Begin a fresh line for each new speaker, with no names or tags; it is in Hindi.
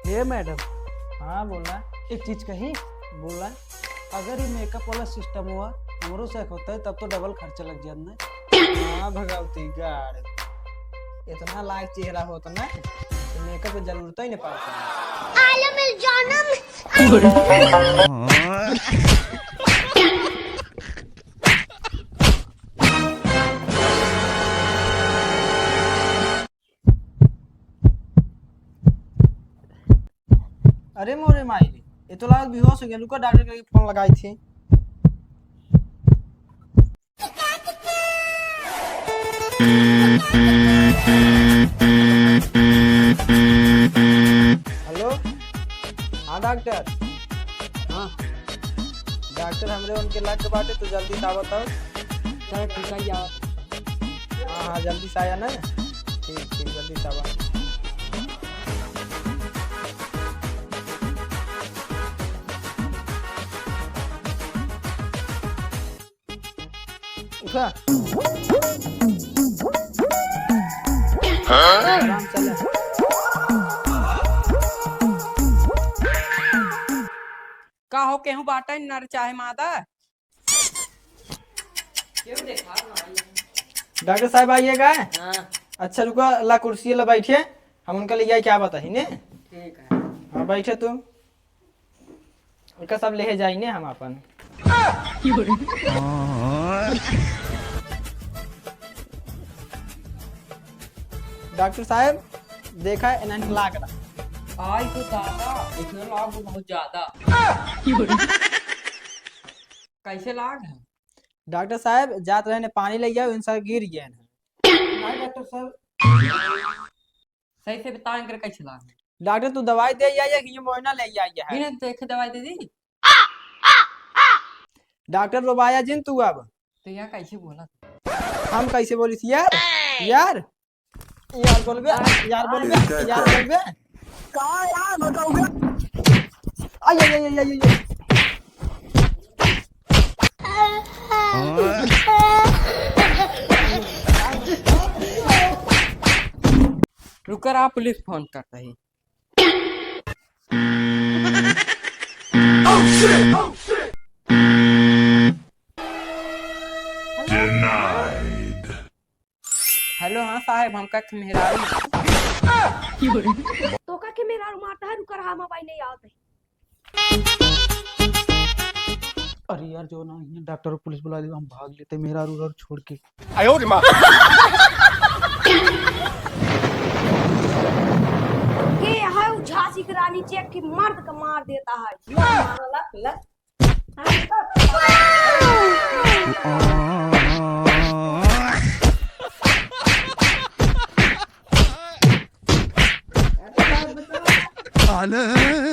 हे मैडम,
हाँ बोला।
एक चीज कही।
बोला।
अगर ये मेकअप वाला सिस्टम हुआ हमरो से होता है तब तो डबल खर्चा लग जाना।
हाँ भगवती गाड़, इतना लायक चेहरा होता ना तो मेकअप की जरूरत ही नहीं पड़ता।
आलम जानम।
अरे मोरे माई, ये तो लायक बेहोश हो गया। रुको डॉक्टर के फोन लगाई थी। हेलो, हाँ डॉक्टर।
हाँ
डॉक्टर हमरे उनके लायक के बाटे, तो जल्दी से बताओ।
चलो ठीक है यार।
हाँ हाँ जल्दी से आया ना। ठीक ठीक जल्दी से आवा। उठा आराम चले।
का हो केहू बाटा नर चाहे मादा।
डॉक्टर साहब आइएगा।
हाँ
अच्छा रुको, अल्लाह कुर्सी ला बैठिए, हम उनका लिए क्या बताही ने।
ठीक है।
हाँ बैठे तुम, उनका सब ले जाइए हम अपन। डॉक्टर साहब देखा है इन्हें लाग रहा।
आई तो दादा इसमें लाग बहुत ज्यादा। कैसे लाग है?
डॉक्टर साहब जात रहे ने पानी ले जाओ, इनसा गिर गया है।
नहीं डॉक्टर साहब,
सही से बताएं कर कैसे लाग है।
डॉक्टर तू दवाई दे आइए कि ये मोइना ले आइए है।
इन्हें देखे दवाई दे दी
डॉक्टर रोबाया जिन तू अब।
तो यह कैसे बोला?
हम कैसे बोली थी यार? यार यार बोलबे, यार बोलबे, यार बोलबे।
कहाँ यार बताओगे?
आई आई आई आई आई।
रुकर आप पुलिस फोन करता है। हेलो हाँ साहब, हमका मेहरारू
तो का के मेरा मारता है, रुकर हा मोबाइल नहीं आवत है।
अरे यार जो ना ये डॉक्टर और पुलिस बुला ली, हम भाग लेते मेरा रूर छोड़ के।
के है उ झांसी की रानी चेक की मर्द का मार देता है। लग लग
आलम